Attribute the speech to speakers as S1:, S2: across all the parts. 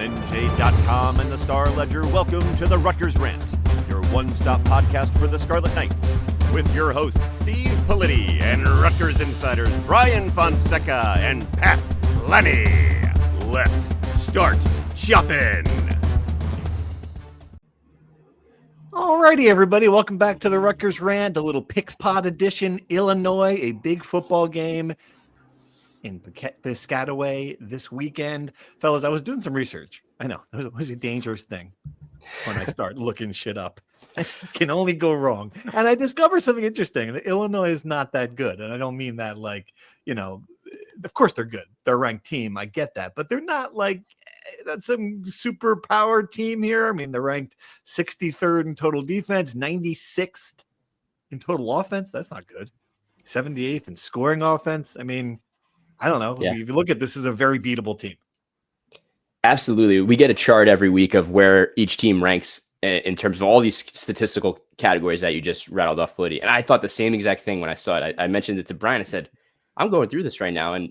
S1: NJ.com and the Star Ledger welcome to the Rutgers Rant, your one-stop podcast for the Scarlet Knights, with your hosts Steve Politti and Rutgers insiders Brian Fonseca and Pat Lenny. Let's start chopping.
S2: Alrighty, everybody, welcome back to the Rutgers Rant, a little Picks Pod edition. Illinois, a big football game in Piscataway this weekend. Fellas, I was doing some research. I know, it was a dangerous thing when I start looking shit up. It can only go wrong. And I discovered something interesting. Illinois is not that good. And I don't mean that like, you know, of course they're good. They're a ranked team. I get that. But they're not like that's some super powered team here. I mean, they're ranked 63rd in total defense, 96th in total offense. That's not good. 78th in scoring offense. I mean, I don't know.
S3: Yeah.
S2: If you look at this, is a very beatable team.
S3: Absolutely. We get a chart every week of where each team ranks in terms of all these statistical categories that you just rattled off, Politti. And I thought the same exact thing when I saw it. I mentioned it to Brian. I said, I'm going through this right now. And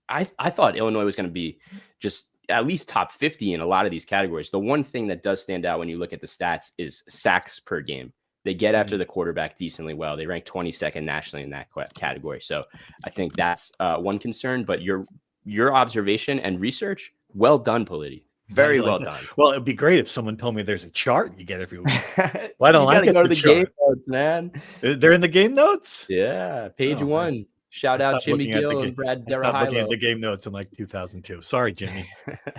S3: I thought Illinois was going to be just at least top 50 in a lot of these categories. The one thing that does stand out when you look at the stats is sacks per game. They get after the quarterback decently well. They rank 22nd nationally in that category. So I think that's one concern. But your observation and research, well done, Politti. Very well done.
S2: Well, it'd be great if someone told me there's a chart you get every week. Why don't I get
S3: go to the
S2: chart?
S3: game notes, man?
S2: They're in the game notes?
S3: Yeah, page one.
S2: Man.
S3: Shout out Jimmy Gill and Brad Derahilo.
S2: I stopped looking at the game notes in like 2002. Sorry, Jimmy.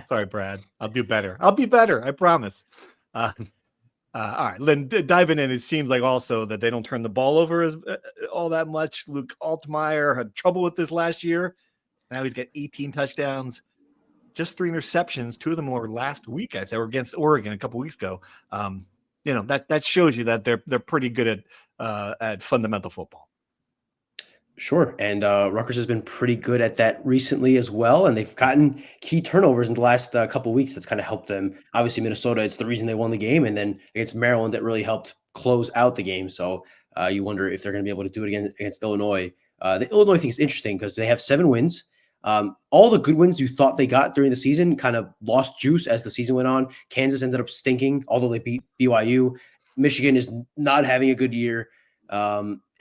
S2: Sorry, Brad. I'll do better. I'll be better. I promise. All right, Lynn, diving in, it seems like also that they don't turn the ball over all that much. Luke Altmaier had trouble with this last year. Now he's got 18 touchdowns, just 3 interceptions. 2 of them were last week. They were against Oregon a couple weeks ago. You know, that shows you that they're pretty good at fundamental football.
S4: Sure. And Rutgers has been pretty good at that recently as well. And they've gotten key turnovers in the last couple of weeks. That's kind of helped them. Obviously, Minnesota, it's the reason they won the game. And then against Maryland, it really helped close out the game. So you wonder if they're going to be able to do it again against Illinois. The Illinois thing is interesting because they have 7 wins. All the good wins you thought they got during the season kind of lost juice as the season went on. Kansas ended up stinking, although they beat BYU. Michigan is not having a good year.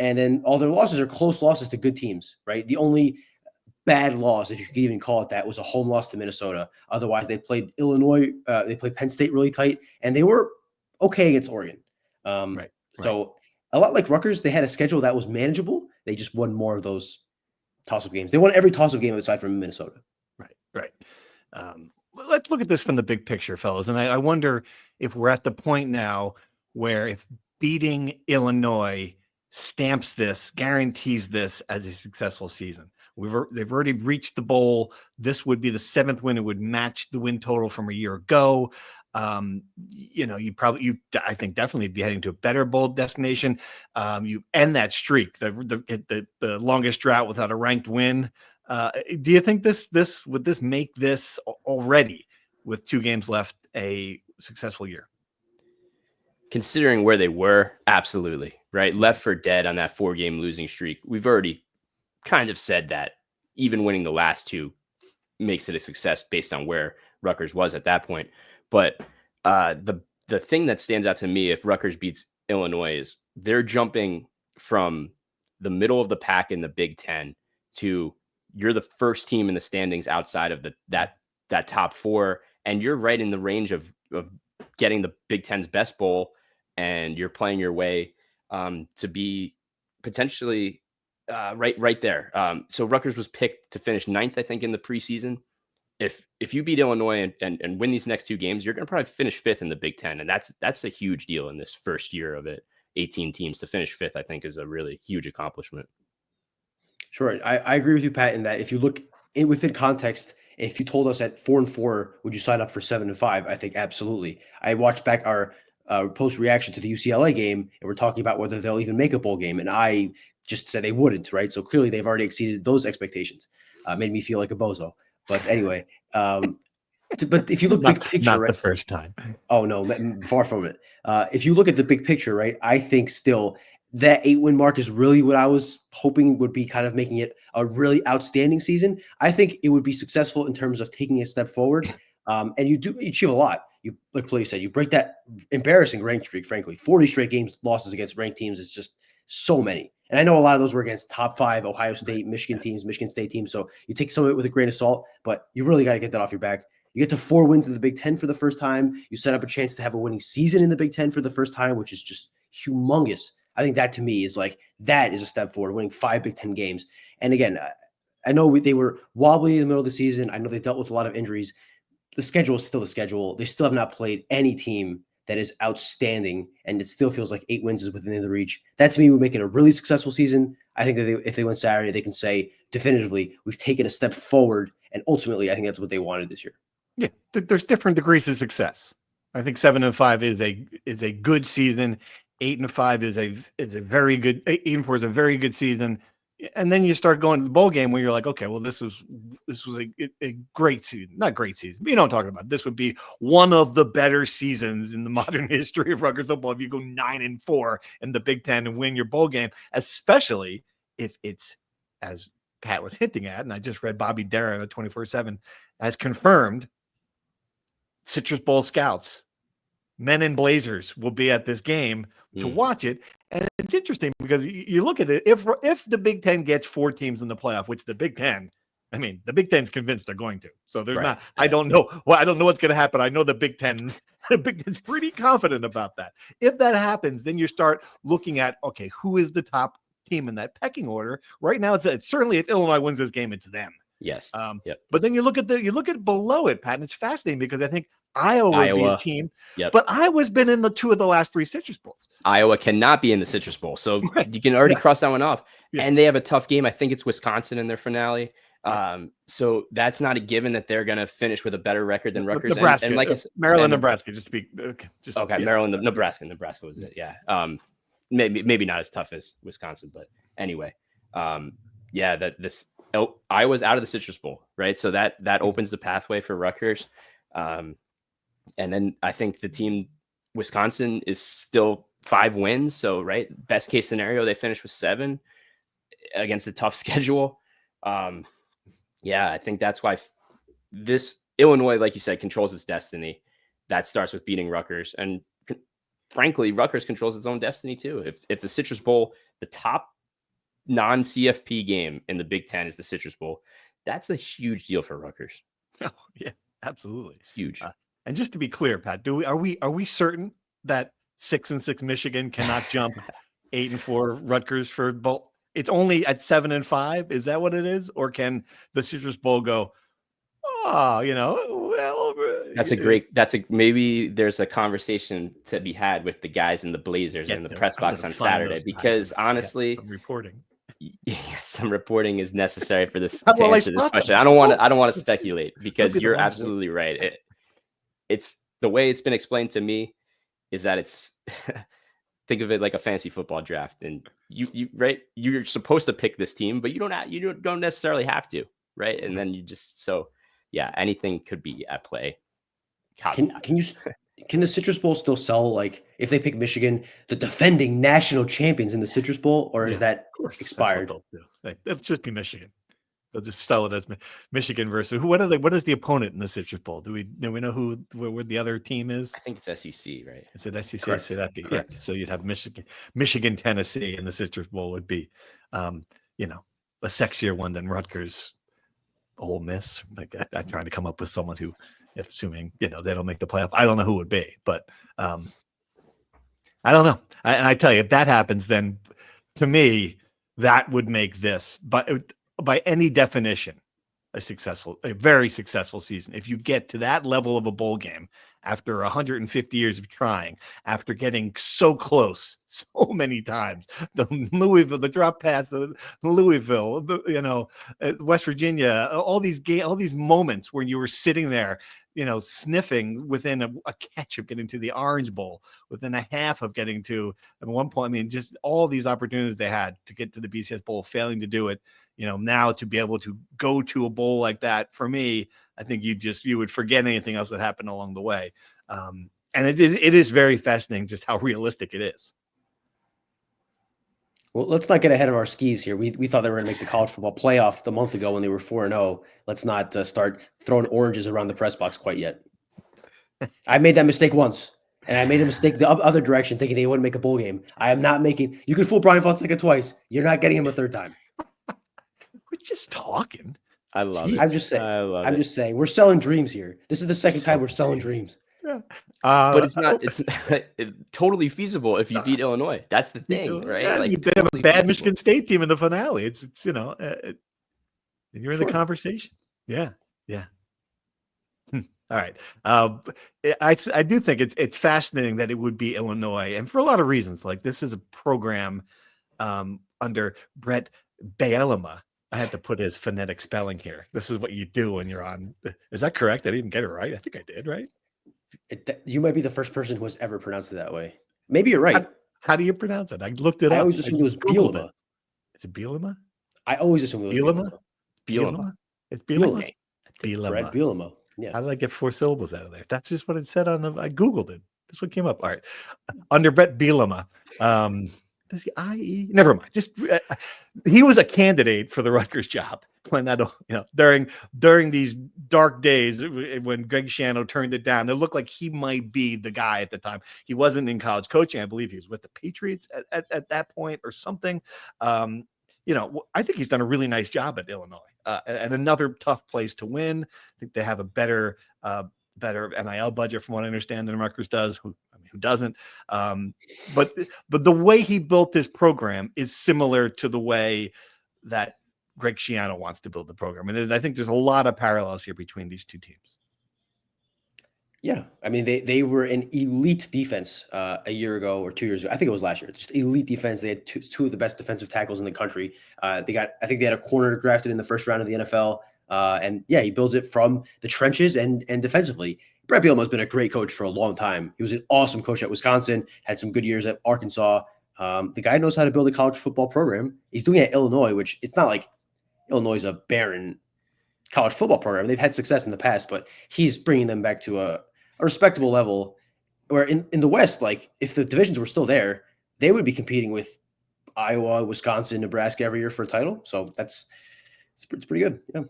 S4: And then all their losses are close losses to good teams, right? The only bad loss, if you could even call it that, was a home loss to Minnesota. Otherwise, they played Illinois, they played Penn State really tight, and they were okay against Oregon.
S2: Right.
S4: So a lot like Rutgers, they had a schedule that was manageable. They just won more of those toss-up games. They won every toss-up game aside from Minnesota.
S2: Right. Let's look at this from the big picture, fellas. And I wonder if we're at the point now where if beating Illinois stamps this, guarantees this as a successful season. They've already reached the bowl. This would be the 7th win. It would match the win total from a year ago. You know, I think definitely be heading to a better bowl destination. You end that streak, the longest drought without a ranked win. Do you think this would make this already with 2 games left a successful year?
S3: Considering where they were, absolutely, right? Left for dead on that 4-game losing streak. We've already kind of said that even winning the last 2 makes it a success based on where Rutgers was at that point. But the thing that stands out to me if Rutgers beats Illinois is they're jumping from the middle of the pack in the Big Ten to you're the first team in the standings outside of that top 4, and you're right in the range of getting the Big Ten's best bowl. And you're playing your way to be potentially right there. So Rutgers was picked to finish 9th, I think, in the preseason. If you beat Illinois and win these next 2 games, you're going to probably finish 5th in the Big Ten, and that's a huge deal in this first year of it. 18 teams to finish 5th, I think, is a really huge accomplishment.
S4: Sure, I agree with you, Pat, in that if you look within context. If you told us at 4-4, would you sign up for 7-5? I think absolutely. I watched back our post reaction to the UCLA game, and we're talking about whether they'll even make a bowl game, and I just said they wouldn't, right? So clearly they've already exceeded those expectations. Made me feel like a bozo. But anyway, but if you look big picture,
S2: not
S4: right?
S2: The first time.
S4: Oh no, far from it. If you look at the big picture, right? I think still that 8-win mark is really what I was hoping would be kind of making it a really outstanding season. I think it would be successful in terms of taking a step forward. And you achieve a lot. You, like Play said, you break that embarrassing rank streak, frankly. 40 straight games losses against ranked teams is just so many. And I know a lot of those were against top 5 Ohio State, Michigan teams, Michigan State teams. So you take some of it with a grain of salt, but you really got to get that off your back. You get to 4 wins in the Big Ten for the first time. You set up a chance to have a winning season in the Big Ten for the first time, which is just humongous. I think that to me is that is a step forward, winning 5 Big Ten games. And again, I know they were wobbly in the middle of the season. I know they dealt with a lot of injuries. The schedule is still the schedule. They still have not played any team that is outstanding, and it still feels like 8 wins is within the reach. That to me would make it a really successful season. I think that if they win Saturday, they can say definitively we've taken a step forward, and ultimately I think that's what they wanted this year.
S2: Yeah, there's different degrees of success. I think 7-5 is a good season. 8-5 is a very good. 8-4 is a very good season. And then you start going to the bowl game where you're like, okay, well, this was a great season. Not great season, but you know what I'm talking about. This would be one of the better seasons in the modern history of Rutgers football if you go 9-4 in the Big Ten and win your bowl game, especially if it's, as Pat was hinting at, and I just read Bobby Darin at 24/7 has confirmed, Citrus Bowl scouts, men in blazers, will be at this game to watch it. And it's interesting because you look at it, if the Big Ten gets 4 teams in the playoff, which the Big Ten's convinced they're going to. So there's not, I don't know. Well, I don't know what's going to happen. I know the Big Ten's pretty confident about that. If that happens, then you start looking at, okay, who is the top team in that pecking order? Right now, it's certainly if Illinois wins this game, it's them.
S3: Yes.
S2: But then you look at below it, Pat, and it's fascinating because I think Iowa would be a team. But Iowa's been in 2 of the last 3 Citrus Bowls.
S3: Iowa cannot be in the Citrus Bowl, so you can already cross that one off. And they have a tough game. I think it's Wisconsin in their finale. So that's not a given that they're going to finish with a better record than Rutgers.
S2: Nebraska,
S3: and like I said,
S2: Maryland, Nebraska.
S3: Maryland, Nebraska was it? Yeah. Maybe not as tough as Wisconsin, but anyway, Iowa's out of the Citrus Bowl, right? So that opens the pathway for Rutgers. And then I think the team Wisconsin is still 5 wins. So, right, best case scenario, they finish with 7 against a tough schedule. I think that's why this Illinois, like you said, controls its destiny. That starts with beating Rutgers. And frankly, Rutgers controls its own destiny too. If the Citrus Bowl, the top non-CFP game in the Big Ten is the Citrus Bowl, that's a huge deal for Rutgers.
S2: Oh, yeah, absolutely.
S3: Huge.
S2: And just to be clear, Pat, are we certain that 6-6 Michigan cannot jump 8-4 Rutgers for bowl? It's only at 7-5. Is that what it is? Or can the Citrus Bowl go,
S3: maybe there's a conversation to be had with the guys in the Blazers in the press box on Saturday, because honestly, some reporting is necessary for this to answer this question. I don't want to speculate because you're absolutely right. It's the way it's been explained to me is that it's think of it like a fantasy football draft, and you're supposed to pick this team, but you don't necessarily have to, right? And then anything could be at play.
S4: Can the Citrus Bowl still sell, like if they pick Michigan, the defending national champions in the Citrus Bowl, or is that expired?
S2: It'll just be Michigan. They'll just sell it as Michigan versus what is the opponent in the Citrus Bowl? Do we know where the other team is?
S3: I think it's SEC, right?
S2: Is it SEC? So that'd be So you'd have Michigan, Tennessee, and the Citrus Bowl would be, a sexier one than Rutgers, Ole Miss. Like I'm trying to come up with someone who, assuming they don't make the playoff, I don't know who it would be, but I don't know. And I tell you, if that happens, then to me, that would make this, but by any definition, a very successful season. If you get to that level of a bowl game after 150 years of trying, after getting so close so many times, the Louisville, the drop pass, the Louisville, West Virginia, all these moments where you were sitting there, sniffing within a catch of getting to the Orange Bowl, within a half of getting to, at one point, just all these opportunities they had to get to the BCS Bowl, failing to do it. Now to be able to go to a bowl like that, for me, I think you would forget anything else that happened along the way. And it is very fascinating just how realistic it is.
S4: Well, let's not get ahead of our skis here. We thought they were going to make the college football playoff the month ago when they were 4-0. Let's not start throwing oranges around the press box quite yet. I made that mistake once, and I made a mistake the other direction, thinking they wouldn't make a bowl game. I am not making. You could fool Brian Fonseca twice. You're not getting him a third time.
S2: We're just talking.
S3: I love it.
S4: I'm just saying.
S3: I love
S4: I'm
S3: it.
S4: just saying. We're selling dreams here. This is the second time we're selling dreams.
S2: Yeah.
S3: But it's not totally feasible if you beat Illinois. That's the thing, right?
S2: Yeah,
S3: Like,
S2: you did have a
S3: totally
S2: bad
S3: feasible.
S2: Michigan State team in the finale. It's you're in the
S4: Sure.
S2: conversation. Yeah. All right. I do think it's fascinating that it would be Illinois, and for a lot of reasons. Like, this is a program under Brett Bielema. I had to put his phonetic spelling here. This is what you do when you're on. Is that correct? I didn't even get it right. I think I did, right?
S4: You might be the first person who has ever pronounced it that way. Maybe you're right.
S2: How do you pronounce it? I looked it up.
S4: I always assumed it was
S2: Googled
S4: Bielema.
S2: Is it Bielema?
S4: I always assumed it was
S2: Bielema?
S3: Bielema.
S2: It's Bielema.
S4: Brad
S2: Bielema.
S4: Bielema. Yeah.
S2: How did I get 4 syllables out of there? That's just what it said on the. I Googled it. That's what came up. All right. Under Brett Bielema. Does he IE? Never mind. Just he was a candidate for the Rutgers job when that, during these dark days when Greg Schiano turned it down. It looked like he might be the guy at the time. He wasn't in college coaching. I believe he was with the Patriots at that point or something. I think he's done a really nice job at Illinois, and another tough place to win. I think they have a better NIL budget from what I understand than Rutgers does. Who doesn't? But the way he built this program is similar to the way that Greg Schiano wants to build the program, and I think there's a lot of parallels here between these two teams.
S4: Yeah, I mean they were an elite defense a year ago or 2 years ago. I think it was last year. Just elite defense. They had two of the best defensive tackles in the country. I think they had a corner drafted in the first round of the NFL. And yeah, he builds it from the trenches and defensively. Brett Bielema has been a great coach for a long time. He was an awesome coach at Wisconsin, had some good years at Arkansas. The guy knows how to build a college football program. He's doing it at Illinois, which it's not like Illinois is a barren college football program. They've had success in the past, but he's bringing them back to a respectable level where in the West, like if the divisions were still there, they would be competing with Iowa, Wisconsin, Nebraska every year for a title. So it's pretty good. Yeah.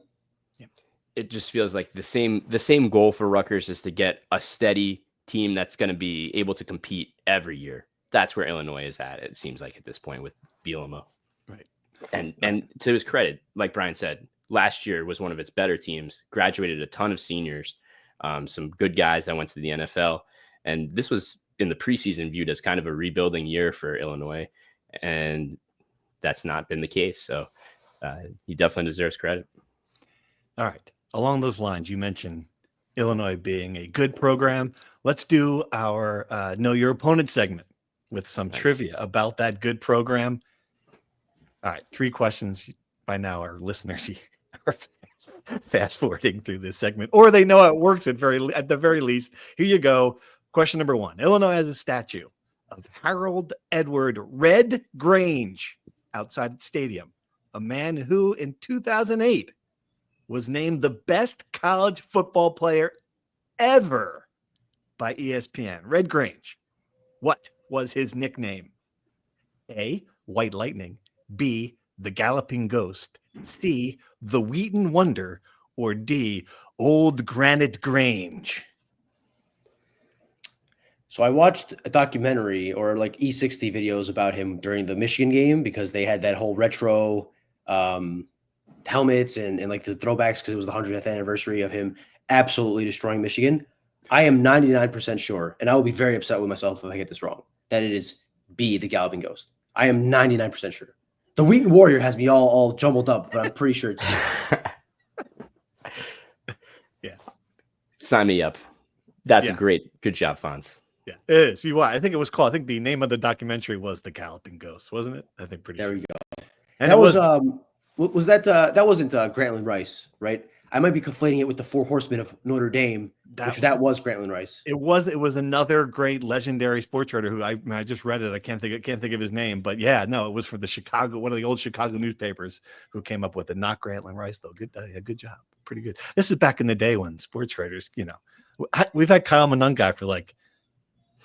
S3: It just feels like the same goal for Rutgers is to get a steady team that's going to be able to compete every year. That's where Illinois is at. It seems like at this point with Bielema.
S2: Right.
S3: And to his credit, like Brian said, last year was one of its better teams, graduated a ton of seniors, some good guys that went to the NFL. And this was in the preseason viewed as kind of a rebuilding year for Illinois. And that's not been the case. So he definitely deserves credit.
S2: All right. Along those lines, you mentioned Illinois being a good program. Let's do our Know Your Opponent segment with some trivia about that good program. All right. 3 questions. By now, our listeners are fast forwarding through this segment, or they know how it works at the very least. Here you go. Question number 1. Illinois has a statue of Harold Edward Red Grange outside the stadium, a man who in 2008 was named the best college football player ever by ESPN. Red Grange. What was his nickname? A, White Lightning. B, the Galloping Ghost. C, the Wheaton Wonder. Or D, Old Granite Grange.
S4: So I watched a documentary or like E60 videos about him during the Michigan game because they had that whole retro helmets and like the throwbacks because it was the 100th anniversary of him absolutely destroying Michigan. I am 99% sure, and I will be very upset with myself if I get this wrong, that it is B, the Galloping Ghost. I am 99% sure. The Wheaton Warrior has me all jumbled up, but I'm pretty sure it's B.
S2: Yeah.
S3: Sign me up. That's good job, Fonz.
S2: Yeah, it is. I think it was called. I think the name of the documentary was The Galloping Ghost, wasn't it? I think pretty.
S4: There
S2: sure.
S4: we go.
S2: And
S4: that was that wasn't Grantland Rice, right? I might be conflating it with the Four Horsemen of Notre Dame, that was Grantland Rice.
S2: It was another great legendary sports writer who I just read it. I can't think of his name, but yeah, no, it was for the one of the old Chicago newspapers who came up with it. Not Grantland Rice though. Good job, pretty good. This is back in the day when sports writers, we've had Kyle Monungai for like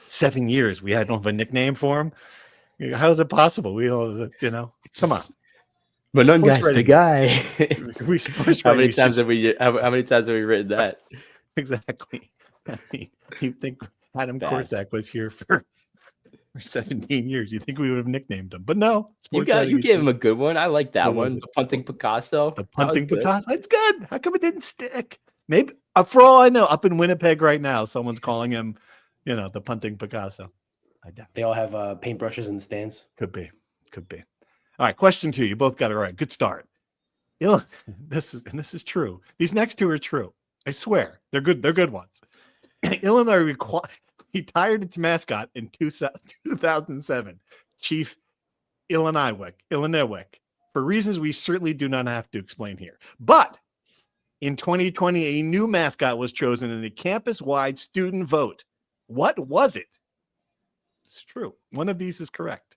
S2: 7 years. We don't have a nickname for him. How is it possible? We all, come on.
S3: Mononga's the
S2: writing.
S3: guy.
S2: We sports
S3: How
S2: writing
S3: many
S2: is
S3: times
S2: just-
S3: have we? How many times have we written that?
S2: exactly. I mean, you think Adam
S3: Bad.
S2: Korsak was here for 17 years? You think we would have nicknamed him? But no.
S3: You
S2: sports writing
S3: you
S2: is
S3: gave him
S2: just-
S3: a good one. I like that
S2: What was
S3: one.
S2: it?
S3: The punting Picasso.
S2: The
S3: That was
S2: punting
S3: good.
S2: Picasso. It's good. How come it didn't stick? Maybe for all I know, up in Winnipeg right now, someone's calling him, the punting Picasso. I doubt.
S4: They all have paintbrushes in the stands.
S2: Could be. All right, question 2. You both got it right. Good start. This is true. These next two are true. I swear. They're good. They're good ones. Illinois retired its mascot in 2007, Chief Illinois, for reasons we certainly do not have to explain here. But in 2020, a new mascot was chosen in a campus-wide student vote. What was it? It's true. One of these is correct.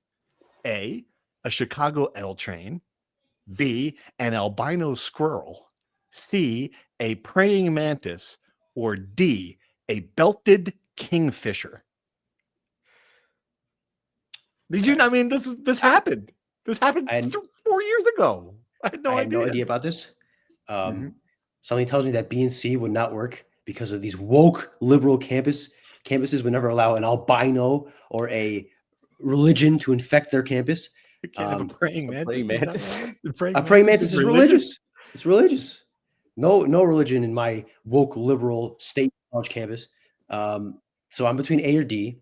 S2: A Chicago L train. B, an albino squirrel. C, a praying mantis. Or D, a belted kingfisher. Did you? I mean, this happened. This happened 4 years ago. I had no
S4: I had
S2: idea.
S4: no idea about this.
S2: Mhm.
S4: Something tells me that B and C would not work because of these woke liberal campuses would never allow an albino or a religion to infect their campus.
S2: You can't have a praying mantis.
S3: praying
S2: Is that
S3: mantis.
S2: right?
S4: A praying mantis is religious. It's religious. No religion in my woke liberal state college campus. So I'm between A or D.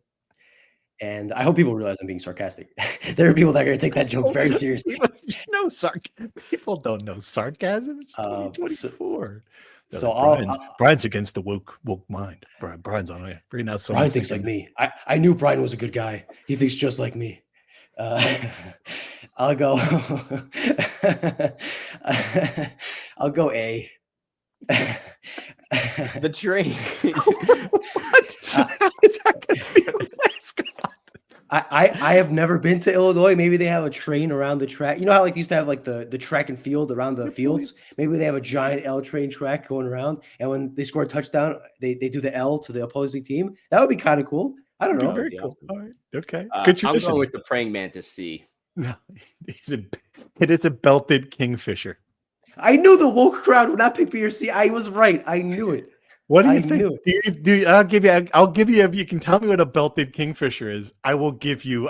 S4: And I hope people realize I'm being sarcastic. There are people that are going to take that joke very seriously.
S2: People don't know sarcasm. It's 2024.
S4: Brian's
S2: against the woke mind. Brian's on it. Right now,
S4: Brian thinks like me. I knew Brian was a good guy. He thinks just like me. I'll go. I'll go A.
S3: The train.
S2: What? How is that going to be a mascot?
S4: I have never been to Illinois. Maybe they have a train around the track. You know how like they used to have like the track and field around the fields? Maybe they have a giant L train track going around. And when they score a touchdown, they do the L to the opposing team. That would be kind of cool. I don't know.
S2: Very cool. All right. Okay.
S3: I'm going with the praying mantis C.
S2: No, it is a belted kingfisher.
S4: I knew the woke crowd would not pick B or C. I was right. I knew it.
S2: What do you
S4: I
S2: think? I'll give you if you can tell me what a belted kingfisher is. I will give you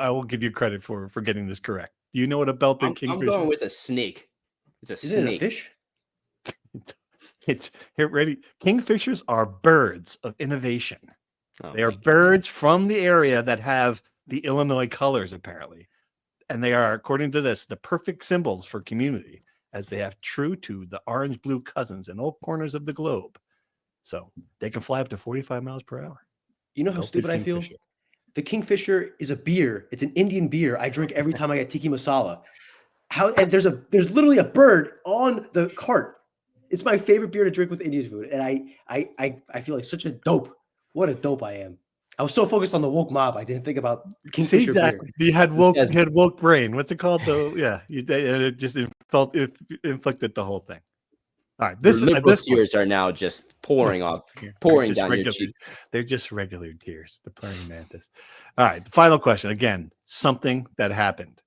S2: credit for getting this correct. Do you know what a belted kingfisher?
S3: I'm going with a snake. It's a
S4: Isn't
S3: snake.
S4: it a fish?
S2: It's here. Ready? Kingfishers are birds of innovation.
S3: Oh,
S2: They are birds from the area that have the Illinois colors, apparently. And they are, according to this, the perfect symbols for community, as they have true to the orange-blue cousins in all corners of the globe. So they can fly up to 45 miles per hour.
S4: You know how stupid I feel? The Kingfisher is a beer. It's an Indian beer I drink every time I get tiki masala. And there's literally a bird on the cart. It's my favorite beer to drink with Indian food. And I feel like such a dope. What a dope I am. I was so focused on the woke mob, I didn't think about Kingfisher
S2: exactly.
S4: beer.
S2: You had woke brain. What's it called though? Yeah, it just inflicted the whole thing. All right, this
S3: tears are now just pouring down your cheeks.
S2: They're just regular tears. The praying mantis. All right, the final question. Again, something that happened.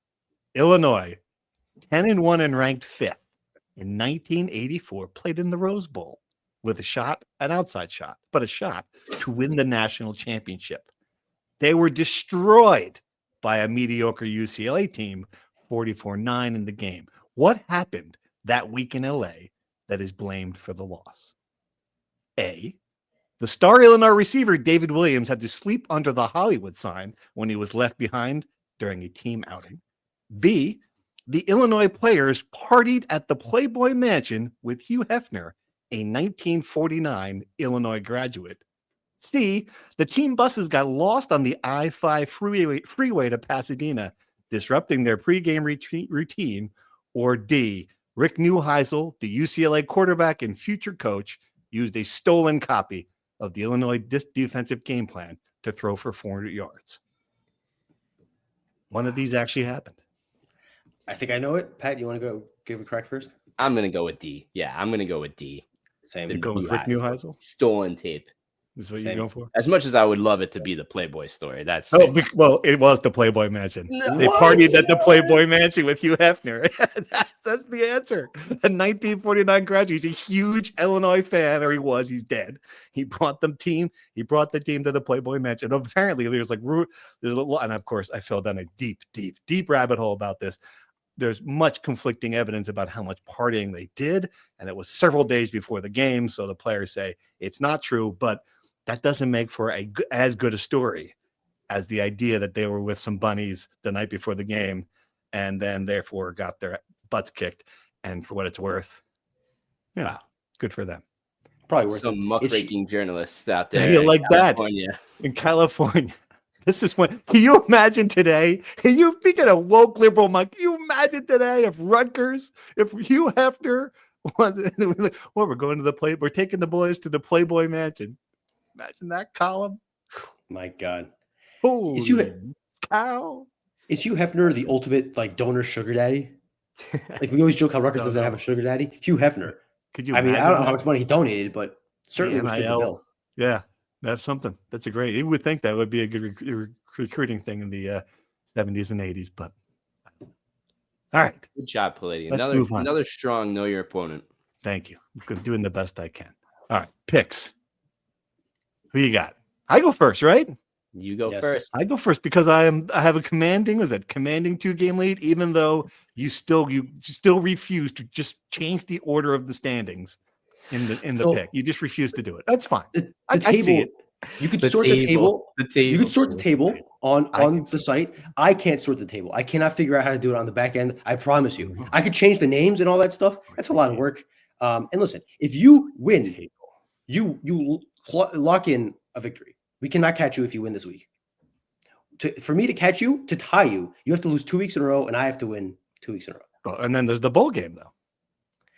S2: Illinois, 10-1 and ranked 5th in 1984, played in the Rose Bowl with an outside shot, but a shot to win the national championship. They were destroyed by a mediocre UCLA team, 44-9 in the game. What happened that week in LA that is blamed for the loss? A, the star Illinois receiver David Williams had to sleep under the Hollywood sign when he was left behind during a team outing. B, the Illinois players partied at the Playboy Mansion with Hugh Hefner, a 1949 Illinois graduate. C, the team buses got lost on the I-5 freeway to Pasadena, disrupting their pregame routine. Or D, Rick Neuheisel, the UCLA quarterback and future coach, used a stolen copy of the Illinois defensive game plan to throw for 400 yards. One of these actually happened.
S4: I think I know it. Pat, you want to go give it correct first?
S3: I'm going to go with D. Yeah, I'm going to go with D.
S2: Same. You're going with Rick Neuheisel?
S3: Stolen tape.
S2: Is what
S3: Same.
S2: you're going for?
S3: As much as I would love it to be the Playboy story, that's
S2: Well, it was the Playboy Mansion.
S3: No.
S2: They
S4: What?
S2: partied at the Playboy Mansion with Hugh Hefner. That's the answer. A 1949 graduate. He's a huge Illinois fan, or he was. He's dead. He brought the team to the Playboy Mansion. Apparently, there's a little, and of course, I fell down a deep, deep, deep rabbit hole about this. There's much conflicting evidence about how much partying they did, and it was several days before the game. So the players say it's not true, but that doesn't make for as good a story as the idea that they were with some bunnies the night before the game and then therefore got their butts kicked. And for what it's worth, yeah, good for them.
S4: Probably worth
S3: some
S4: it.
S3: muckraking journalists out there.
S2: You like
S3: California.
S2: that in California. This is when, can you imagine today? Can you, speaking of woke liberal, Mike, can you imagine today if Rutgers, if Hugh Hefner was, well, we're going to we're taking the boys to the Playboy Mansion. Imagine that column.
S4: My God.
S2: Holy cow.
S4: Is Hugh Hefner the ultimate like donor sugar daddy? Like we always joke how Rutgers doesn't have a sugar daddy. Hugh Hefner.
S2: Could you
S4: I mean, I
S2: imagine
S4: don't know how
S2: that?
S4: much money he donated, but certainly would fit the
S2: NIL.
S4: bill.
S2: Yeah, that's something. That's a great. You would think that would be a good recruiting thing in the 70s and 80s, but all right.
S3: Good job, Palladium.
S2: Let's move on.
S3: Another strong know your opponent.
S2: Thank you. I'm doing the best I can. All right, picks. Who you got? I go first, right?
S3: You go
S4: Yes.
S3: first.
S2: I go first because I have a commanding 2-game lead, even though you still refuse to just change the order of the standings in the
S4: So-
S2: pick. You just refuse to do it. That's fine.
S4: The
S2: I
S4: table.
S2: see it.
S4: You could
S3: The
S4: sort the table.
S3: The table.
S4: You could sort the table on
S2: I can
S4: the site. I can't sort the table. I cannot figure out how to do it on the back end. I promise you. I could change the names and all that stuff. That's a lot of work. And listen, if you win, you lock in a victory. We cannot catch you if you win this week. For me to catch you, to tie you, you have to lose 2 weeks in a row, and I have to win 2 weeks in a row.
S2: Well, and then there's the bowl game, though.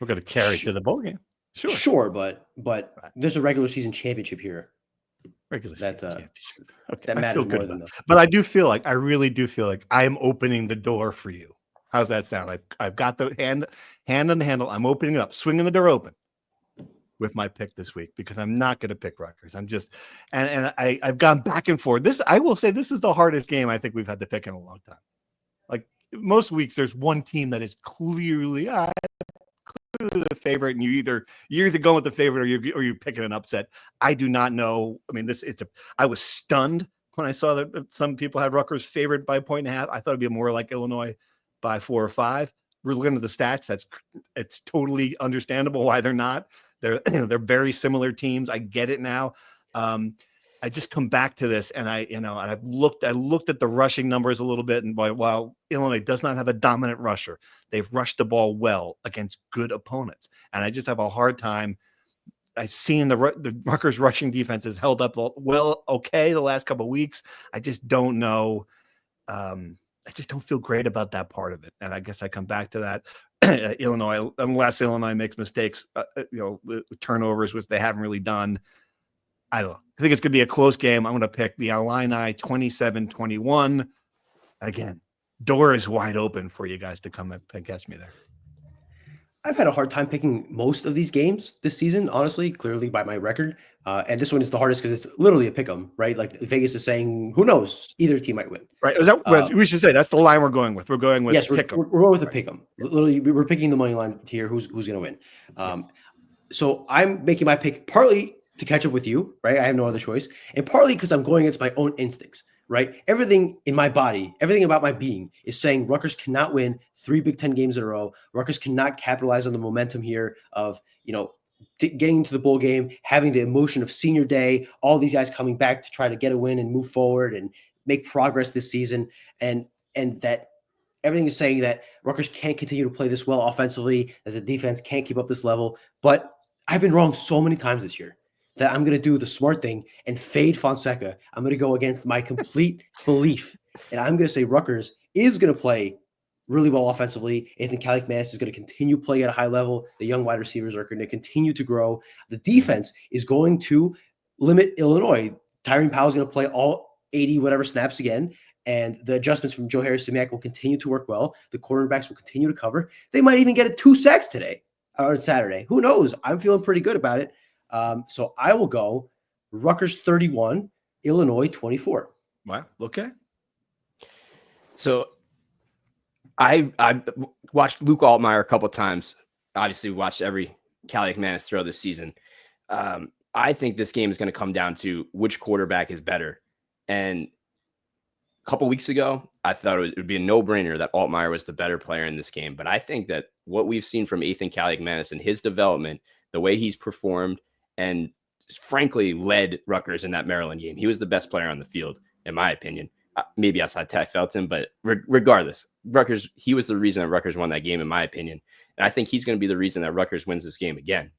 S2: We're going to carry to the bowl game.
S4: Sure, but there's a regular season championship here.
S2: Regular
S4: That,
S2: season championship. Okay,
S4: That
S2: I
S4: matters
S2: feel
S4: more
S2: good
S4: than
S2: about
S4: the.
S2: it. But I really do feel like I am opening the door for you. How's that sound? I've got the hand on the handle. I'm opening it up, swinging the door open with my pick this week because I'm not going to pick Rutgers. I'm just, and I've gone back and forth. I will say this is the hardest game I think we've had to pick in a long time. Like most weeks, there's one team that is clearly the favorite, and you're either going with the favorite or you're picking an upset. I do not know. I mean, I was stunned when I saw that some people had Rutgers favored by 1.5. I thought it'd be more like Illinois by 4 or 5. We're looking at the stats. It's totally understandable why they're not. They're very similar teams. I get it now. I just come back to this, and I looked at the rushing numbers a little bit, and while Illinois does not have a dominant rusher, they've rushed the ball well against good opponents, and I just have a hard time. I've seen the Rutgers rushing defense has held up well, okay, the last couple of weeks. I just don't know. I just don't feel great about that part of it, and I guess I come back to that. Illinois, unless Illinois makes mistakes, with turnovers, which they haven't really done. I don't know. I think it's going to be a close game. I'm going to pick the Illini 27-21. Again, door is wide open for you guys to come and catch me there.
S4: I've had a hard time picking most of these games this season, honestly, clearly by my record. And this one is the hardest because it's literally a pick 'em, right? Like Vegas is saying, who knows? Either team might win.
S2: Right. Is that we should say that's the line we're going with. We're going with
S4: pick 'em. We're going with a pick 'em. Literally, we're picking the money line here. Who's going to win? So I'm making my pick partly to catch up with you, right? I have no other choice. And partly because I'm going against my own instincts, right? Everything in my body, everything about my being is saying Rutgers cannot win 3 Big Ten games in a row. Rutgers cannot capitalize on the momentum here of, getting into the bowl game, having the emotion of senior day, all these guys coming back to try to get a win and move forward and make progress this season. And that everything is saying that Rutgers can't continue to play this well offensively, as the defense can't keep up this level. But I've been wrong so many times this year that I'm going to do the smart thing and fade Fonseca. I'm going to go against my complete belief. And I'm going to say Rutgers is going to play really well offensively. Ethan Kalik-Manis is going to continue playing at a high level. The young wide receivers are going to continue to grow. The defense is going to limit Illinois. Tyrone Powell is going to play all 80 whatever snaps again. And the adjustments from Joe Harris-Simiak will continue to work well. The cornerbacks will continue to cover. They might even get 2 sacks today or Saturday. Who knows? I'm feeling pretty good about it. So I will go Rutgers 31, Illinois 24.
S2: Wow. Okay.
S3: So I watched Luke Altmaier a couple times. Obviously, watched every Cali McManus throw this season. I think this game is going to come down to which quarterback is better. And a couple weeks ago, I thought it would be a no-brainer that Altmaier was the better player in this game. But I think that what we've seen from Ethan Cali McManus and his development, the way he's performed, and frankly led Rutgers in that Maryland game, he was the best player on the field, in my opinion. Maybe outside Ty Felton, but regardless, Rutgers, he was the reason that Rutgers won that game, in my opinion. And I think he's going to be the reason that Rutgers wins this game again.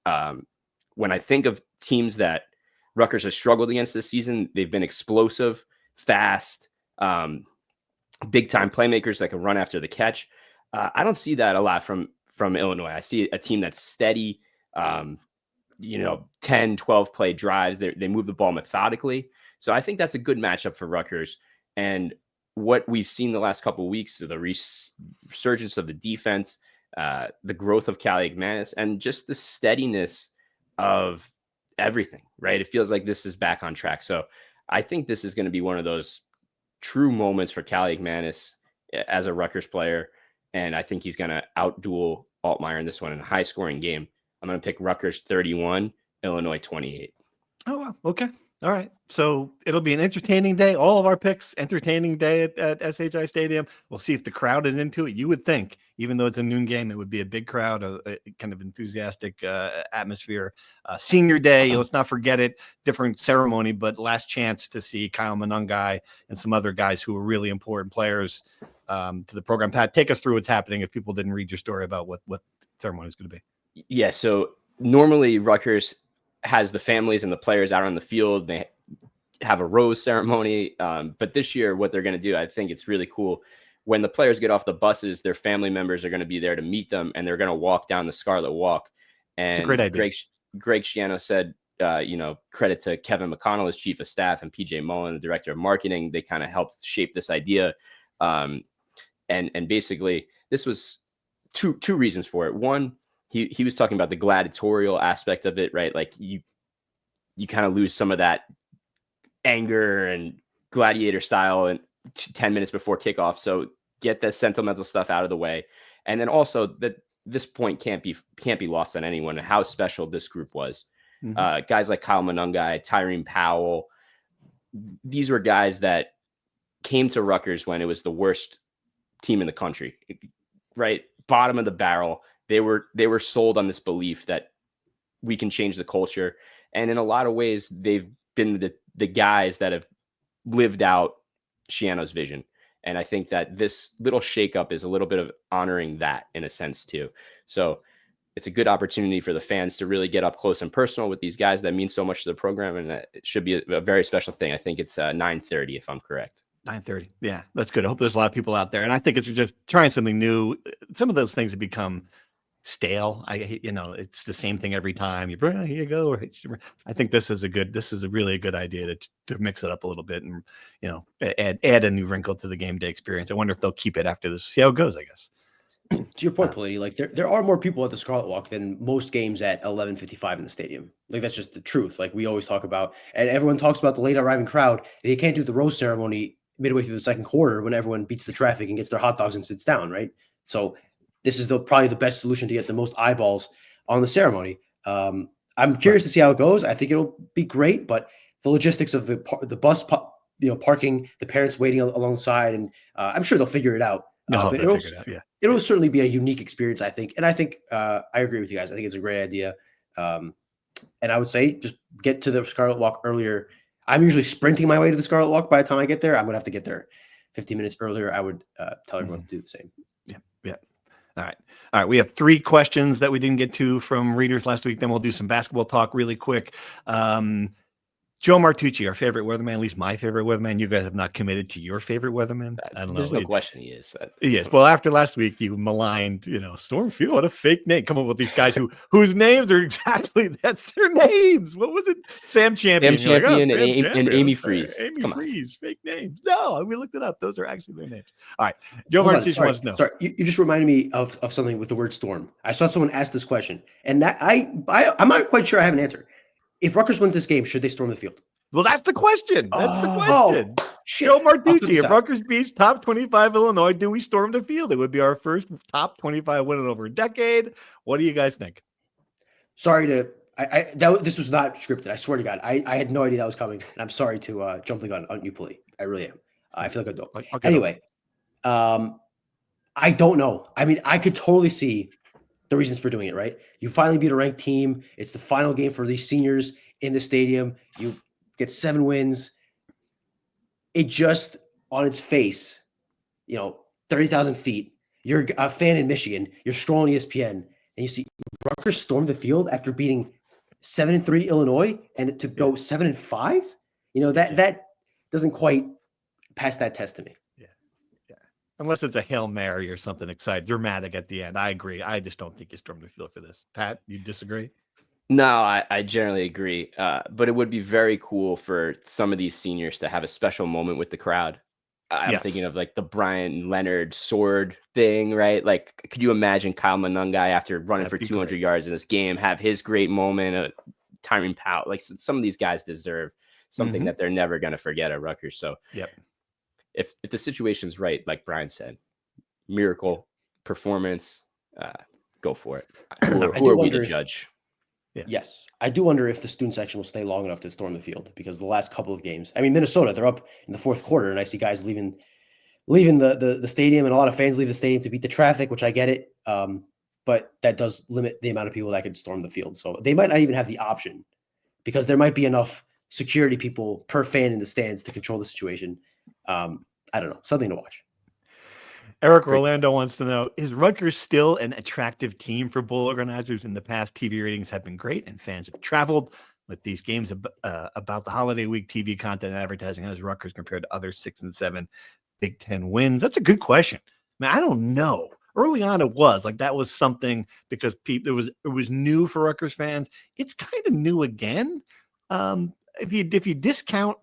S3: When I think of teams that Rutgers has struggled against this season, they've been explosive, fast, big-time playmakers that can run after the catch. I don't see that a lot from Illinois. I see a team that's steady, 10, 12 play drives. They move the ball methodically. So I think that's a good matchup for Rutgers. And what we've seen the last couple of weeks, the resurgence of the defense, the growth of Cali McManus, and just the steadiness of everything, right? It feels like this is back on track. So I think this is going to be one of those true moments for Cali McManus as a Rutgers player. And I think he's going to outduel Altmaier in this one in a high-scoring game. I'm going to pick Rutgers 31, Illinois 28.
S2: Oh, wow. Okay. All right. So it'll be an entertaining day. All of our picks, entertaining day at SHI Stadium. We'll see if the crowd is into it. You would think, even though it's a noon game, it would be a big crowd, a kind of enthusiastic atmosphere. Senior day, let's not forget it. Different ceremony, but last chance to see Kyle Monungai and some other guys who are really important players to the program. Pat, take us through what's happening if people didn't read your story about what ceremony is going to be.
S3: Yeah, so normally Rutgers has the families and the players out on the field. They have a rose ceremony. But this year, what they're going to do, I think it's really cool. When the players get off the buses, their family members are going to be there to meet them, and they're going to walk down the Scarlet Walk. And
S2: it's a great idea.
S3: Greg Schiano said, credit to Kevin McConnell as chief of staff and PJ Mullen, the director of marketing. They kind of helped shape this idea. And basically, this was two reasons for it. One, he was talking about the gladiatorial aspect of it, right? Like you kind of lose some of that anger and gladiator style and 10 minutes before kickoff. So get the sentimental stuff out of the way. And then also that this point can't be lost on anyone, how special this group was. Mm-hmm. Guys like Kyle Monungai, Tyreen Powell, these were guys that came to Rutgers when it was the worst team in the country, right? Bottom of the barrel. They were sold on this belief that we can change the culture. And in a lot of ways, they've been the guys that have lived out Schiano's vision. And I think that this little shakeup is a little bit of honoring that in a sense too. So it's a good opportunity for the fans to really get up close and personal with these guys that mean so much to the program. And it should be a very special thing. I think it's 9:30 if I'm correct.
S2: 9:30. Yeah, that's good. I hope there's a lot of people out there. And I think it's just trying something new. Some of those things have become stale. It's the same thing every time. You bring, here you go. I think this is a really good idea to mix it up a little bit and, add a new wrinkle to the game day experience. I wonder if they'll keep it after this. See how it goes, I guess.
S4: To your point, Politi, like there are more people at the Scarlet Walk than most games at 11:55 in the stadium. Like that's just the truth. Like we always talk about, and everyone talks about the late arriving crowd. They can't do the rose ceremony midway through the second quarter when everyone beats the traffic and gets their hot dogs and sits down, right? So this is probably the best solution to get the most eyeballs on the ceremony. I'm curious to see how it goes. I think it'll be great, but the logistics of the bus, parking, the parents waiting alongside, and I'm sure they'll figure it out. But it'll certainly be a unique experience, I think. And I think I agree with you guys. I think it's a great idea. And I would say just get to the Scarlet Walk earlier. I'm usually sprinting my way to the Scarlet Walk by the time I get there. I'm going to have to get there 15 minutes earlier. I would tell everyone to do the same.
S2: Yeah. All right. We have 3 questions that we didn't get to from readers last week. Then we'll do some basketball talk really quick. Joe Martucci, our favorite weatherman, at least my favorite weatherman. You guys have not committed to your favorite weatherman. I don't know.
S3: There's no question he is.
S2: Yes. Well, after last week, you maligned, Storm Field, what a fake name. Come up with these guys whose names are that's their names. What was it? Sam Champion.
S3: And Amy Freeze.
S2: Amy Freeze, fake names. No, we looked it up. Those are actually their names. All right. Joe Martucci wants to know.
S4: Sorry, you just reminded me of something with the word storm. I saw someone ask this question, and that I'm not quite sure I have an answer. If Rutgers wins this game, should they storm the field?
S2: Well, that's the question. That's the question.
S4: Shit.
S2: Joe
S4: I'll do
S2: Martucci,
S4: this
S2: if
S4: out.
S2: Rutgers beats top 25 Illinois, do we storm the field? It would be our first top 25 win in over a decade. What do you guys think?
S4: Sorry to this was not scripted. I swear to God, I had no idea that was coming, and I'm sorry to jump the gun on you, Puli. I really am. I feel like I don't.
S2: Okay.
S4: Anyway, I don't know. I mean, I could totally see the reasons for doing it. Right? You finally beat a ranked team. It's the final game for these seniors in the stadium. You get 7 wins. It just on its face, 30,000 feet. You're a fan in Michigan. You're scrolling ESPN, and you see Rutgers storm the field after beating 7-3 Illinois, and to go 7-5. That doesn't quite pass that test to me.
S2: Yeah. Unless it's a Hail Mary or something exciting, dramatic at the end. I agree. I just don't think you storm the field for this. Pat, you disagree?
S3: No, I generally agree. But it would be very cool for some of these seniors to have a special moment with the crowd. I'm thinking of like the Brian Leonard sword thing, right? Like, could you imagine Kyle Monungai after running for 200 yards in this game, have his great moment, Tyrone Powell? Like, some of these guys deserve something that they're never going to forget at Rutgers. So if the situation's right, like Brian said, miracle performance, go for it. Who are we to judge?
S4: Yes. I do wonder if the student section will stay long enough to storm the field, because the last couple of games, I mean, Minnesota, they're up in the fourth quarter, and I see guys leaving the stadium, and a lot of fans leave the stadium to beat the traffic, which I get it. But that does limit the amount of people that could storm the field. So they might not even have the option, because there might be enough security people per fan in the stands to control the situation. I don't know. Something to watch.
S2: Eric Rolando wants to know, is Rutgers still an attractive team for bowl organizers? In the past, TV ratings have been great and fans have traveled. With these games about the holiday week, TV content and advertising, how does Rutgers compared to other 6 and 7 Big Ten wins? That's a good question. I mean, I don't know. Early on, it was like that was something because it was new for Rutgers fans. It's kind of new again. If you discount,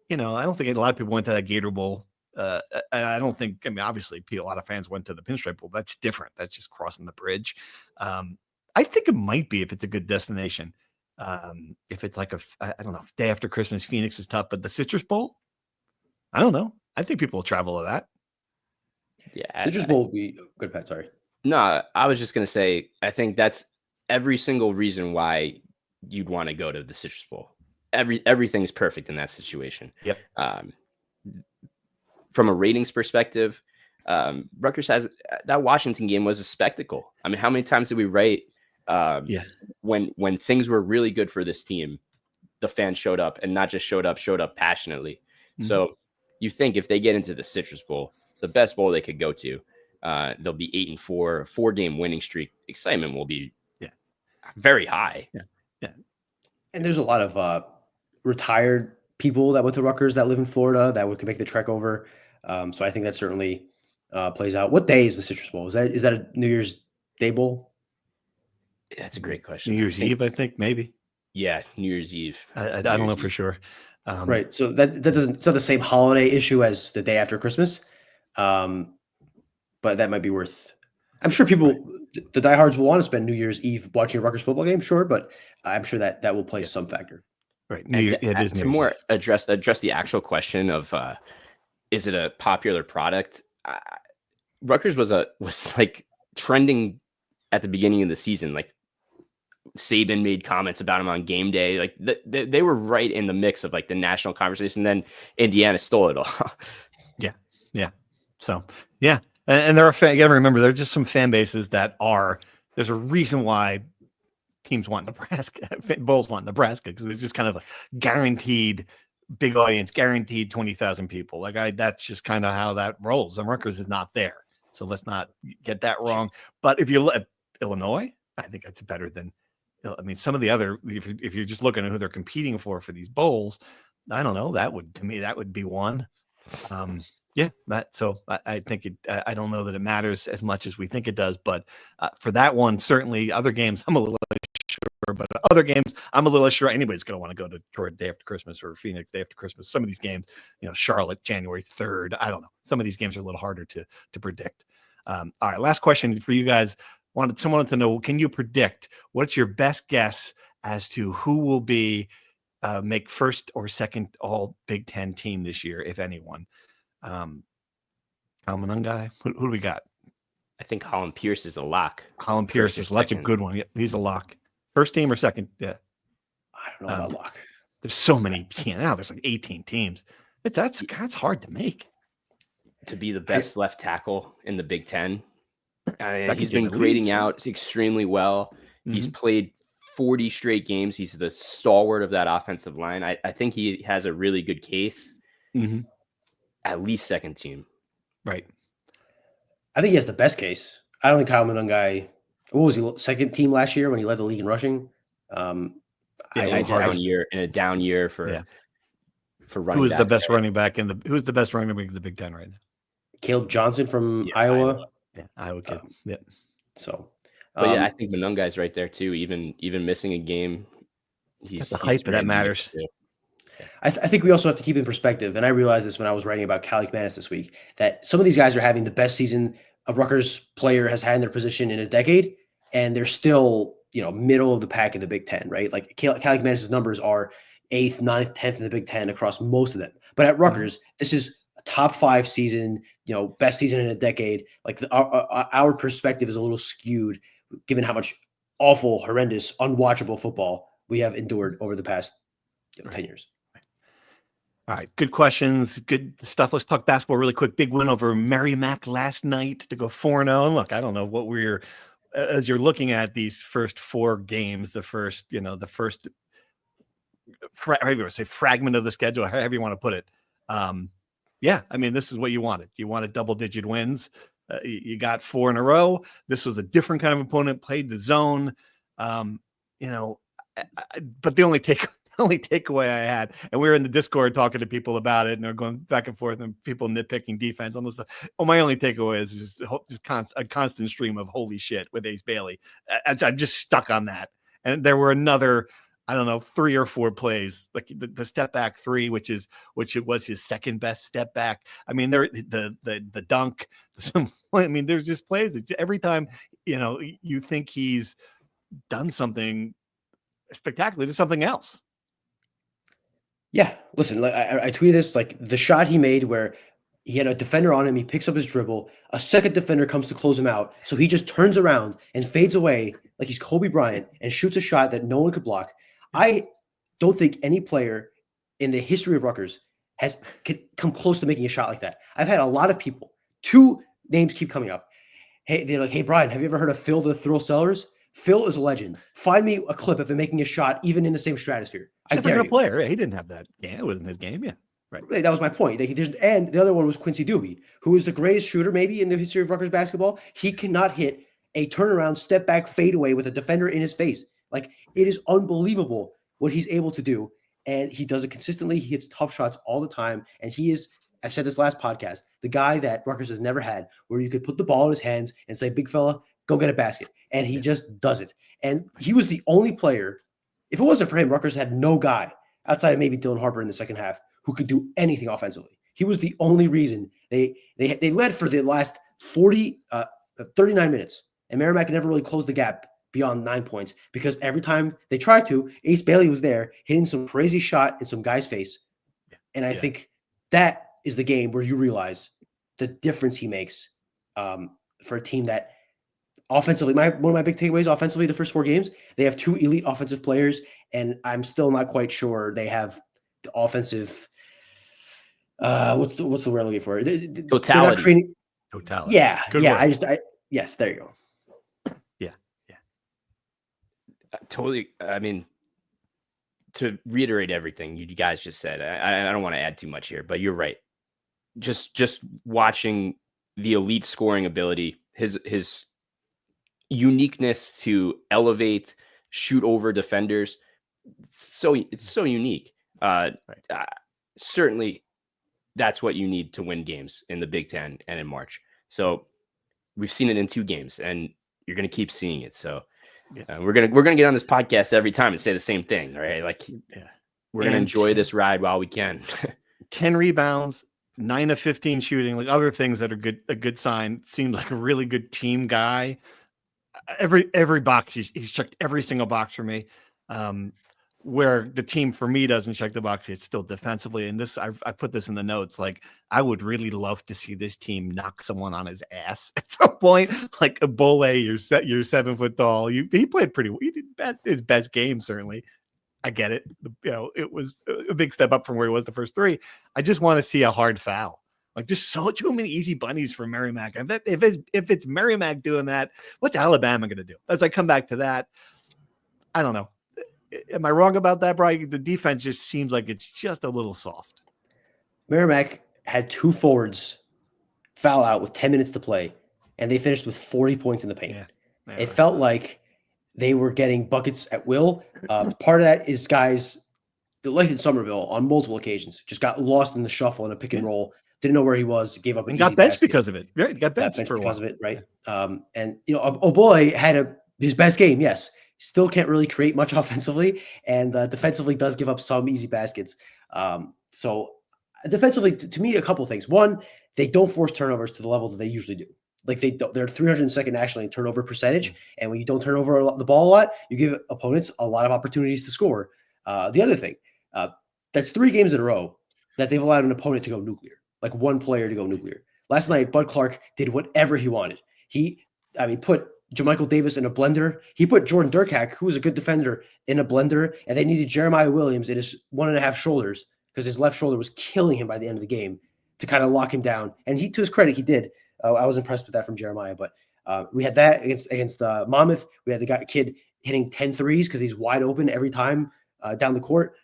S2: I don't think a lot of people went to that Gator Bowl. I don't think, obviously a lot of fans went to the Pinstripe Bowl. That's different. That's just crossing the bridge. I think it might be if it's a good destination. If it's like I don't know, day after Christmas, Phoenix is tough, but the Citrus Bowl, I don't know. I think people will travel to that.
S3: Yeah.
S4: Citrus Bowl will be good, Pat. Sorry.
S3: No, I was just going to say, I think that's every single reason why you'd want to go to the Citrus Bowl. Everything's perfect in that situation.
S2: Yep.
S3: From a ratings perspective, Rutgers has that Washington game was a spectacle. I mean, how many times did we write when things were really good for this team, the fans showed up, and not just showed up passionately. Mm-hmm. So you think if they get into the Citrus Bowl, the best bowl they could go to, they'll be 8-4, 4-game winning streak. Excitement will be very high.
S2: Yeah.
S4: And there's a lot of retired people that went to Rutgers that live in Florida that could make the trek over. So I think that certainly plays out. What day is the Citrus Bowl? Is that a New Year's Day bowl?
S3: That's a great question.
S2: New Year's Eve, I think, maybe.
S3: Yeah, New Year's Eve.
S2: I don't know for sure.
S4: Right. So that doesn't. It's not the same holiday issue as the day after Christmas. But that might be worth. I'm sure people, the diehards, will want to spend New Year's Eve watching a Rutgers football game. Sure, but I'm sure that will play some factor.
S2: Right.
S3: To more address the actual question of is it a popular product? Rutgers was like trending at the beginning of the season. Like Saban made comments about him on game day. Like they were right in the mix of like the national conversation. Then Indiana stole it all.
S2: Yeah. So and there are you got to remember there are just some fan bases that there's a reason why teams want Nebraska, bowls want Nebraska, because it's just kind of a guaranteed big audience, guaranteed 20,000 people. Like that's just kind of how that rolls. And Rutgers is not there, so let's not get that wrong. But if you look at Illinois, I think that's better than. I mean, some of the other. If you're just looking at who they're competing for these bowls, I don't know. That would be one. I think it. I don't know that it matters as much as we think it does, but for that one, certainly other games, I'm a little sure, but other games, I'm a little sure anybody's going to want to go to Detroit day after Christmas or Phoenix day after Christmas. Some of these games, Charlotte January 3rd. I don't know. Some of these games are a little harder to predict. All right, last question for you guys. Someone wanted to know, can you predict what's your best guess as to who will be make first or second all Big Ten team this year, if anyone. Kyle Monangai, who do we got?
S3: I think Holland Pierce is a lock.
S2: Holland Pierce is that's a good one. Yeah, he's a lock. First team or second? Yeah.
S4: I don't know about lock.
S2: There's so many. Now there's like 18 teams. That's hard to make.
S3: To be the best left tackle in the Big Ten. He's been
S2: at
S3: grading
S2: least.
S3: out extremely well. He's played 40 straight games. He's the stalwart of that offensive line. I think he has a really good case. At least second team.
S2: Right.
S4: I think he has the best case. I don't think Kyle Monangai, what was he, second team last year when he led the league in rushing?
S3: In a down year for running.
S2: Who is the best running back in the who's the best running back in the Big Ten right now?
S4: Caleb Johnson from Iowa.
S2: Yeah, Iowa kid.
S4: So
S3: but I think Monangai's right there too. Even missing a game, he's
S2: the hype that matters.
S4: I think we also have to keep in perspective, and I realized this when I was writing about Cali McManus this week, that some of these guys are having the best season a Rutgers player has had in their position in a decade, and they're still, middle of the pack in the Big Ten, right? Like Cali McManus's numbers are 8th, 9th, 10th in the Big Ten across most of them. But at Rutgers, this is a top 5 season, best season in a decade. Like our perspective is a little skewed given how much awful, horrendous, unwatchable football we have endured over the past 10 years.
S2: All right, good questions, good stuff. Let's talk basketball really quick. Big win over Merrimack last night to go 4-0. And look, I don't know what as you're looking at these first 4 games, the first fragment of the schedule, however you want to put it. This is what you wanted. You wanted double-digit wins. You got 4 in a row. This was a different kind of opponent, played the zone. But the only takeaway I had, and we were in the Discord talking to people about it, and they're going back and forth, and people nitpicking defense, all this stuff. My only takeaway is just a constant stream of holy shit with Ace Bailey. I'm just stuck on that. And there were another, 3 or 4 plays, like the step back 3, which it was his second best step back. I mean, the dunk. There's just plays. Every time, you think he's done something spectacular to something else.
S4: Yeah, listen, I tweeted this, like the shot he made where he had a defender on him, he picks up his dribble, a second defender comes to close him out, so he just turns around and fades away like he's Kobe Bryant and shoots a shot that no one could block. I don't think any player in the history of Rutgers could come close to making a shot like that. I've had a lot of people, 2 names keep coming up. Hey, they're like, hey, Brian, have you ever heard of Phil the Thrill Sellers? Phil is a legend. Find me a clip of him making a shot, even in the same stratosphere. I dare you.
S2: Player. He didn't have that. Yeah, it wasn't his game. Yeah, right.
S4: That was my point. And the other one was Quincy Doobie, who is the greatest shooter maybe in the history of Rutgers basketball. He cannot hit a turnaround, step back, fadeaway with a defender in his face. Like, it is unbelievable what he's able to do. And he does it consistently. He hits tough shots all the time. And he is, I've said this last podcast, the guy that Rutgers has never had, where you could put the ball in his hands and say, big fella, go get a basket. And he just does it. And he was the only player. If it wasn't for him, Rutgers had no guy outside of maybe Dylan Harper in the second half who could do anything offensively. He was the only reason they led for the last 39 minutes. And Merrimack never really closed the gap beyond 9 points because every time they tried to, Ace Bailey was there hitting some crazy shot in some guy's face. And I think that is the game where you realize the difference he makes for a team that offensively, one of my big takeaways offensively, the first 4 games, they have 2 elite offensive players, and I'm still not quite sure they have the offensive. What's the word I'm looking for?
S3: Totality.
S4: Totality. Yeah.
S2: Good
S4: word. Yes, there you go.
S2: Yeah.
S3: Totally. I mean, to reiterate everything you guys just said, I don't want to add too much here, but you're right. Just watching the elite scoring ability, his uniqueness to elevate, shoot over defenders. It's so unique. Certainly that's what you need to win games in the Big Ten and in March. So we've seen it in 2 games and you're going to keep seeing it. So we're going to get on this podcast every time and say the same thing. All right. We're going to enjoy this ride while we can.
S2: 10 rebounds, 9 of 15 shooting, like other things that are a good sign. Seems like a really good team guy. Every box, he's checked every single box for me. Where the team for me doesn't check the box, it's still defensively. And this, I put this in the notes. Like, I would really love to see this team knock someone on his ass at some point. Like a Bole, you're 7 foot tall. He played pretty well. He did his best game, certainly. I get it. It was a big step up from where he was the first 3. I just want to see a hard foul. Like, just so too many easy bunnies for Merrimack. I bet if it's Merrimack doing that, what's Alabama going to do? As I come back to that, I don't know. Am I wrong about that, Brian? The defense just seems like it's just a little soft.
S4: Merrimack had 2 forwards foul out with 10 minutes to play, and they finished with 40 points in the paint. Yeah, it felt like they were getting buckets at will. Part of that is guys like in Somerville on multiple occasions just got lost in the shuffle in a pick and roll, didn't know where he was, gave up an
S2: and
S4: easy
S2: got benched
S4: basket.
S2: because of it. Right, got benched for
S4: because
S2: a while.
S4: of it, right? And O'Boy had his best game, yes. Still can't really create much offensively, and defensively does give up some easy baskets. So defensively, to me, a couple of things. One, they don't force turnovers to the level that they usually do. Like they're 302nd nationally in turnover percentage, and when you don't turn over the ball a lot, you give opponents a lot of opportunities to score. The other thing, that's 3 games in a row that they've allowed an opponent to go nuclear, like one player to go nuclear. Last night, Bud Clark did whatever he wanted. He put Jermichael Davis in a blender. He put Jordan Durkak, who was a good defender, in a blender, and they needed Jeremiah Williams in his 1.5 shoulders because his left shoulder was killing him by the end of the game to kind of lock him down. And to his credit, he did. I was impressed with that from Jeremiah. But we had that against Monmouth. We had the kid hitting 10 threes because he's wide open every time down the court.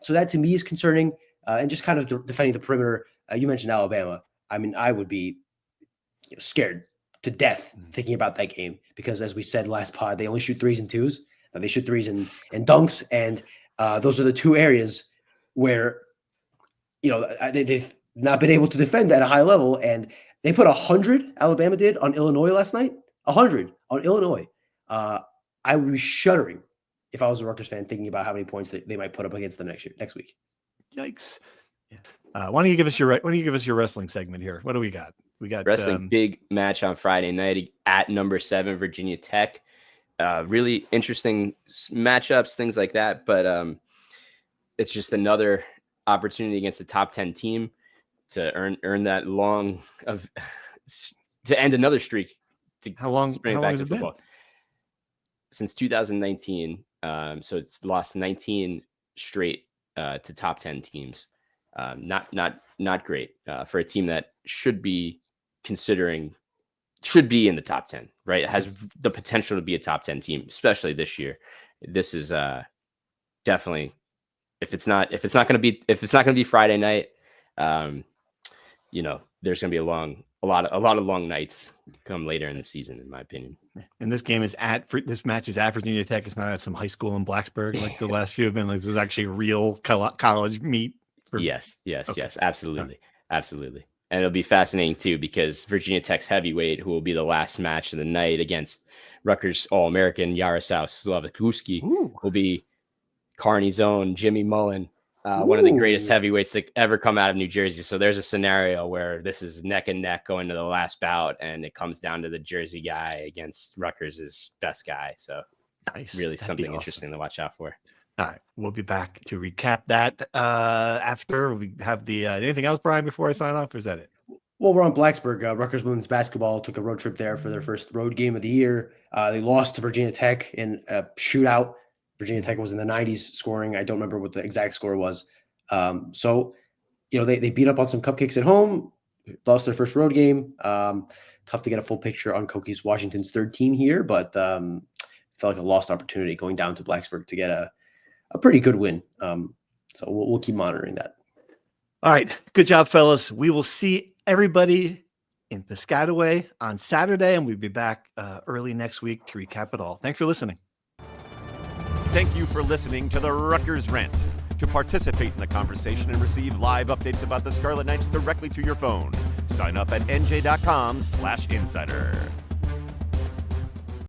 S4: So that to me is concerning. And just kind of defending the perimeter. You mentioned Alabama. I mean, I would be scared to death thinking about that game because, as we said last pod, they only shoot 3s and 2s. They shoot 3s and dunks, and those are the 2 areas where they've not been able to defend at a high level. And they put 100. Alabama did on Illinois last night. 100 on Illinois. I would be shuddering if I was a Rutgers fan thinking about how many points they might put up against them next week.
S2: Yikes! Yeah. Why don't you give us your wrestling segment here? What do we got? We got
S3: wrestling big match on Friday night at number 7 Virginia Tech. Really interesting matchups, things like that. But it's just another opportunity against the top 10 team to earn that long of to end another streak.
S2: How long has it been?
S3: Since 2019. So it's lost 19 straight to top 10 teams. Not great for a team that should be in the top 10, right? It has the potential to be a top 10 team, especially this year. This is definitely if it's not going to be Friday night, there's going to be a lot of long nights come later in the season, in my opinion.
S2: And this match is at Virginia Tech. It's not at some high school in Blacksburg like the last few have been. Like, this is actually a real college meet.
S3: Yes, absolutely. And it'll be fascinating too, because Virginia Tech's heavyweight, who will be the last match of the night against Rutgers All-American Yaroslav Slavikuski, will be Kearney's own Jimmy Mullen, one of the greatest heavyweights that ever come out of New Jersey. So there's a scenario where this is neck and neck going to the last bout, and it comes down to the Jersey guy against Rutgers' best guy. So
S2: nice.
S3: Really something interesting to watch out for.
S2: All right, we'll be back to recap that after we have the anything else, Brian, before I sign off, or is that it?
S4: Well, we're on Blacksburg. Rutgers women's basketball took a road trip there for their first road game of the year. They lost to Virginia Tech in a shootout. Virginia Tech was in the 90s scoring. I don't remember what the exact score was. So they beat up on some cupcakes at home, lost their first road game. Tough to get a full picture on Koki's Washington's third team here, but felt like a lost opportunity going down to Blacksburg to get a pretty good win. So we'll keep monitoring that.
S2: All right. Good job, fellas. We will see everybody in Piscataway on Saturday, and we'll be back early next week to recap it all. Thanks for listening.
S1: Thank you for listening to the Rutgers Rant. To participate in the conversation and receive live updates about the Scarlet Knights directly to your phone, sign up at nj.com/insider.